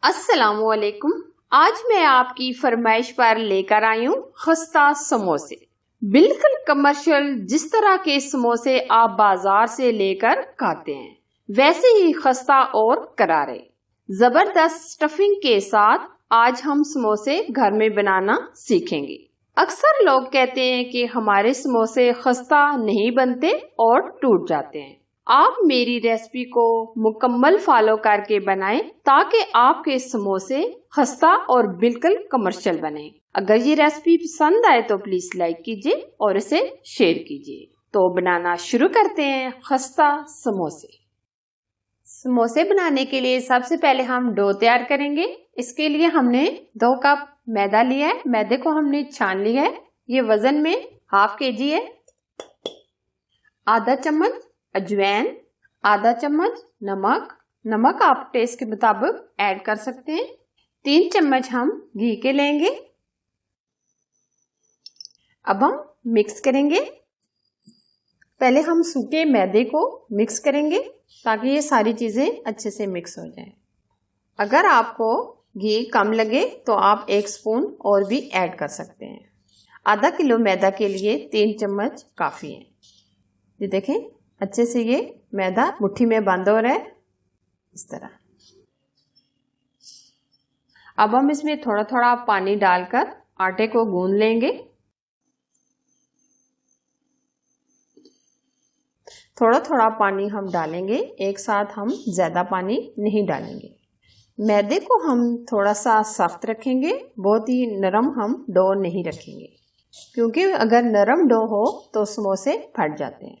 अस्सलामुअलैकुम। आज मैं आपकी फरमाइश पर लेकर आई हूँ खस्ता समोसे। बिल्कुल कमर्शियल जिस तरह के समोसे आप बाजार से लेकर खाते हैं वैसे ही खस्ता और करारे जबरदस्त स्टफिंग के साथ आज हम समोसे घर में बनाना सीखेंगे। अक्सर लोग कहते हैं कि हमारे समोसे खस्ता नहीं बनते और टूट जाते हैं। आप मेरी रेसिपी को मुकम्मल फॉलो करके बनाएं ताकि आपके समोसे खस्ता और बिल्कुल कमर्शियल बने। अगर ये रेसिपी पसंद आए तो प्लीज लाइक कीजिए और इसे शेयर कीजिए। तो बनाना शुरू करते हैं खस्ता समोसे। समोसे बनाने के लिए सबसे पहले हम डो तैयार करेंगे। इसके लिए हमने 2 कप मैदा लिया है। मैदे को हमने छान लिया है। ये वजन में ½ kg है। आधा चम्मच अजवाइन, आधा चम्मच नमक आप टेस्ट के मुताबिक ऐड कर सकते हैं। 3 चम्मच हम घी के लेंगे। अब हम मिक्स करेंगे। पहले हम सूखे मैदे को मिक्स करेंगे ताकि ये सारी चीजें अच्छे से मिक्स हो जाएं। अगर आपको घी कम लगे तो आप 1 स्पून और भी ऐड कर सकते हैं। आधा किलो मैदा के लिए 3 चम्मच काफी है। ये देखें अच्छे से ये मैदा मुट्ठी में बंद हो रहा है इस तरह। अब हम इसमें थोड़ा थोड़ा पानी डालकर आटे को गूंद लेंगे। थोड़ा थोड़ा पानी हम डालेंगे, एक साथ हम ज्यादा पानी नहीं डालेंगे। मैदे को हम थोड़ा सा सख्त रखेंगे, बहुत ही नरम हम डो नहीं रखेंगे क्योंकि अगर नरम डो हो तो समोसे फट जाते हैं।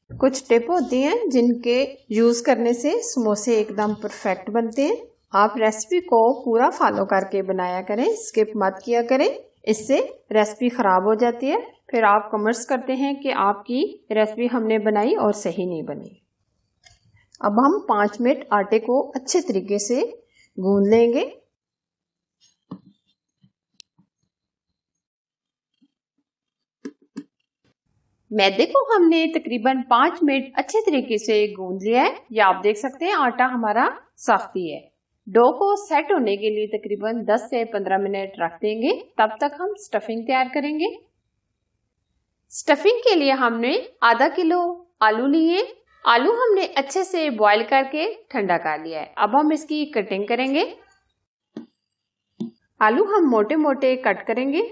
कुछ टिप होती हैं जिनके यूज करने से समोसे एकदम परफेक्ट बनते हैं। आप रेसिपी को पूरा फॉलो करके बनाया करें, स्किप मत किया करें, इससे रेसिपी खराब हो जाती है। फिर आप कमेंट्स करते हैं कि आपकी रेसिपी हमने बनाई और सही नहीं बनी। अब हम 5 मिनट आटे को अच्छे तरीके से गूंद लेंगे। मैदे को हमने तकरीबन 5 मिनट अच्छे तरीके से गूंद लिया है। ये आप देख सकते हैं आटा हमारा सख्त ही है। डो को सेट होने के लिए तकरीबन 10 से 15 मिनट रख देंगे। तब तक हम स्टफिंग तैयार करेंगे। स्टफिंग के लिए हमने आधा किलो आलू लिए। आलू हमने अच्छे से बॉईल करके ठंडा कर लिया है। अब हम इसकी कटिंग करेंगे। आलू हम मोटे मोटे कट करेंगे।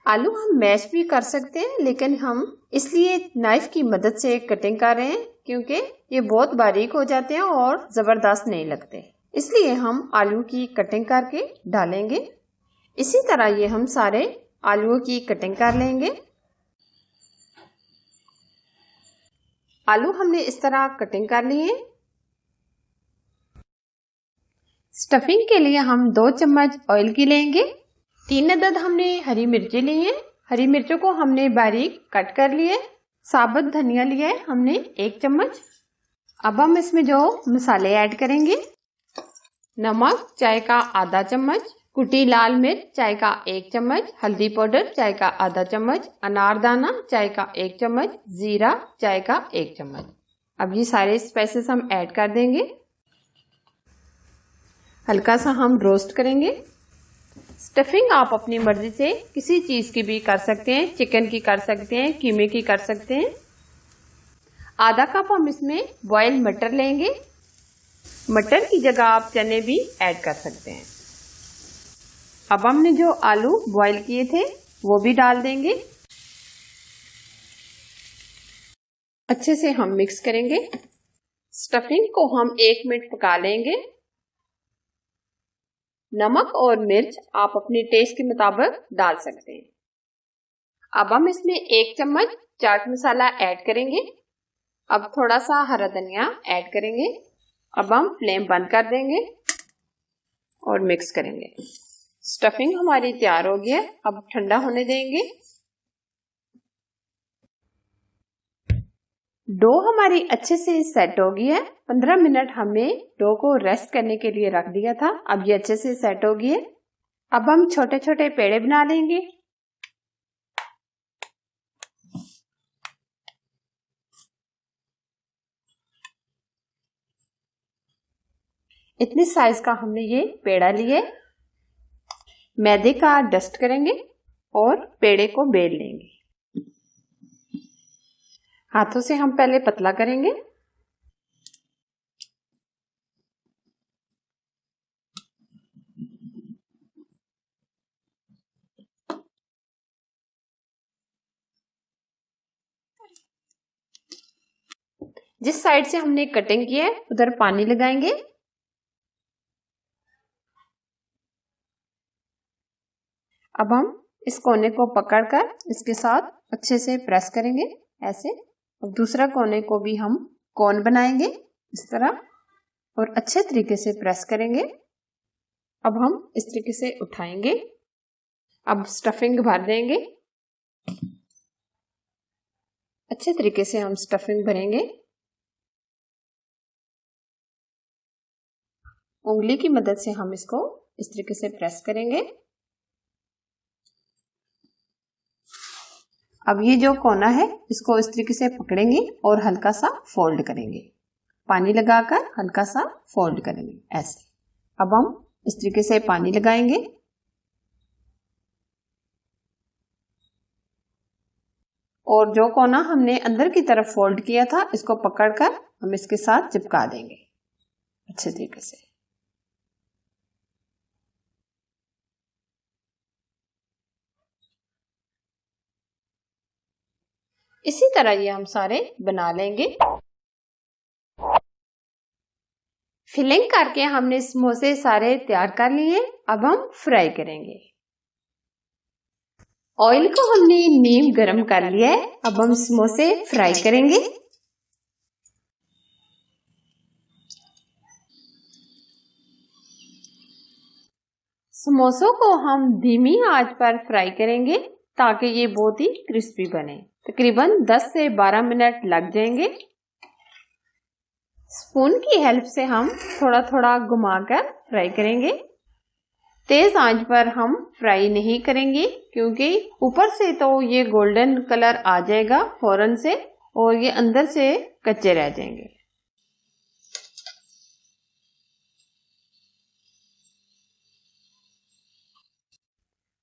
आलू हम मैश भी कर सकते हैं लेकिन हम इसलिए नाइफ की मदद से कटिंग कर रहे हैं क्योंकि ये बहुत बारीक हो जाते हैं और जबरदस्त नहीं लगते, इसलिए हम आलू की कटिंग करके डालेंगे। इसी तरह ये हम सारे आलूओं की कटिंग कर लेंगे। आलू हमने इस तरह कटिंग कर लिए। स्टफिंग के लिए हम 2 चम्मच ऑयल की लेंगे। 3 अदद हमने हरी मिर्चें ली हैं। हरी मिर्चों को हमने बारीक कट कर लिए। साबुत धनिया लिया है हमने 1 चम्मच। अब हम इसमें जो मसाले ऐड करेंगे, नमक चाय का आधा चम्मच, कुटी लाल मिर्च चाय का 1 चम्मच, हल्दी पाउडर चाय का आधा चम्मच, अनारदाना चाय का 1 चम्मच, जीरा चाय का 1 चम्मच। अब ये सारे स्पाइसेस हम ऐड कर देंगे। हल्का सा हम रोस्ट करेंगे। स्टफिंग आप अपनी मर्जी से किसी चीज की भी कर सकते हैं, चिकन की कर सकते हैं, कीमे की कर सकते हैं। आधा कप हम इसमें बॉइल्ड मटर लेंगे। मटर की जगह आप चने भी ऐड कर सकते हैं। अब हमने जो आलू बॉईल किए थे वो भी डाल देंगे। अच्छे से हम मिक्स करेंगे। स्टफिंग को हम 1 मिनट पका लेंगे। नमक और मिर्च आप अपने टेस्ट के मुताबिक डाल सकते हैं। अब हम इसमें 1 चम्मच चाट मसाला ऐड करेंगे। अब थोड़ा सा हरा धनिया ऐड करेंगे। अब हम फ्लेम बंद कर देंगे और मिक्स करेंगे। स्टफिंग हमारी तैयार हो गई है। अब ठंडा होने देंगे। डो हमारी अच्छे से सेट हो गई है। 15 मिनट हमने डो को रेस्ट करने के लिए रख दिया था। अब ये अच्छे से सेट हो गई है। अब हम छोटे छोटे पेड़े बना लेंगे। इतनी साइज का हमने ये पेड़ा लिए। मैदे का डस्ट करेंगे और पेड़े को बेल लेंगे। हाथों से हम पहले पतला करेंगे। जिस साइड से हमने कटिंग की है उधर पानी लगाएंगे। अब हम इस कोने को पकड़कर इसके साथ अच्छे से प्रेस करेंगे ऐसे। अब दूसरा कोने को भी हम कोन बनाएंगे इस तरह और अच्छे तरीके से प्रेस करेंगे। अब हम इस तरीके से उठाएंगे। अब स्टफिंग भर देंगे। अच्छे तरीके से हम स्टफिंग भरेंगे। उंगली की मदद से हम इसको इस तरीके से प्रेस करेंगे। अब ये जो कोना है इसको इस तरीके से पकड़ेंगे और हल्का सा फोल्ड करेंगे। पानी लगाकर हल्का सा फोल्ड करेंगे ऐसे। अब हम इस तरीके से पानी लगाएंगे और जो कोना हमने अंदर की तरफ फोल्ड किया था इसको पकड़कर हम इसके साथ चिपका देंगे अच्छे तरीके से। इसी तरह ये हम सारे बना लेंगे। फिलिंग करके हमने समोसे सारे तैयार कर लिए। अब हम फ्राई करेंगे। ऑयल को हमने नीम गरम कर लिया है। अब हम समोसे फ्राई करेंगे। समोसों को हम धीमी आंच पर फ्राई करेंगे ताकि ये बहुत ही क्रिस्पी बने। तकरीबन 10 से 12 मिनट लग जाएंगे। स्पून की हेल्प से हम थोड़ा थोड़ा घुमाकर फ्राई करेंगे। तेज आंच पर हम फ्राई नहीं करेंगे क्योंकि ऊपर से तो ये गोल्डन कलर आ जाएगा फौरन से और ये अंदर से कच्चे रह जाएंगे।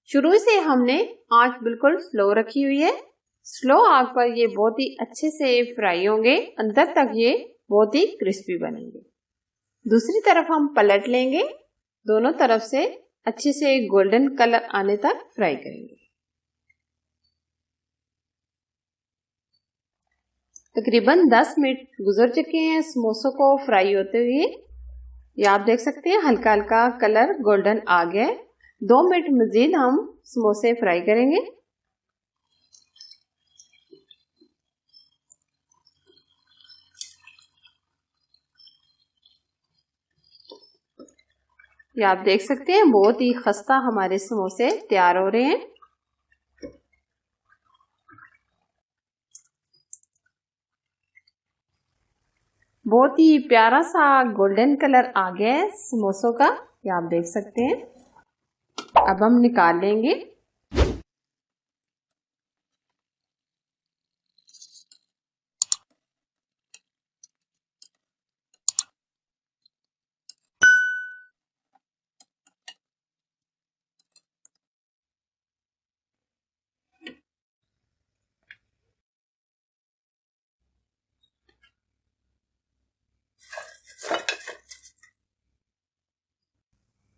शुरू से हमने आंच बिल्कुल स्लो रखी हुई है। स्लो आग पर ये बहुत ही अच्छे से फ्राई होंगे। अंदर तक ये बहुत ही क्रिस्पी बनेंगे। दूसरी तरफ हम पलट लेंगे। दोनों तरफ से अच्छे से गोल्डन कलर आने तक फ्राई करेंगे। तकरीबन 10 मिनट गुजर चुके हैं समोसों को फ्राई होते हुए। ये आप देख सकते हैं हल्का हल्का कलर गोल्डन आ गया है। 2 मिनट मजीद हम समोसे फ्राई करेंगे। ये आप देख सकते हैं बहुत ही खस्ता हमारे समोसे तैयार हो रहे हैं। बहुत ही प्यारा सा गोल्डन कलर आ गया है समोसों का। ये आप देख सकते हैं। अब हम निकाल लेंगे।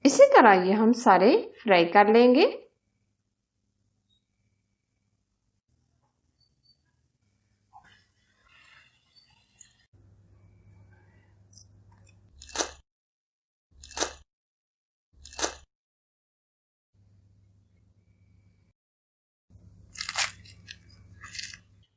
इसी तरह ये हम सारे फ्राई कर लेंगे।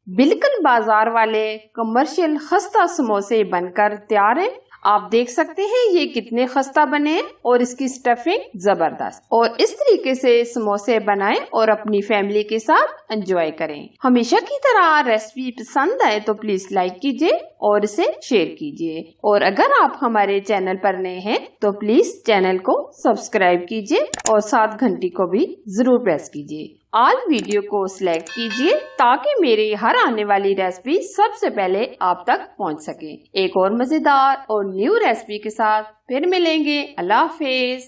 बिल्कुल बाजार वाले कमर्शियल खस्ता समोसे बनकर तैयार हैं। आप देख सकते हैं ये कितने खस्ता बने हैं और इसकी स्टफिंग जबरदस्त। और इस तरीके से समोसे बनाएं और अपनी फैमिली के साथ एंजॉय करें। हमेशा की तरह रेसिपी पसंद आए तो प्लीज लाइक कीजिए और इसे शेयर कीजिए। और अगर आप हमारे चैनल पर नए हैं तो प्लीज चैनल को सब्सक्राइब कीजिए और साथ घंटी को भी जरूर प्रेस कीजिए। ऑल वीडियो को सिलेक्ट कीजिए ताकि मेरी हर आने वाली रेसिपी सबसे पहले आप तक पहुंच सके। एक और मजेदार और न्यू रेसिपी के साथ फिर मिलेंगे। अल्लाह हाफिज।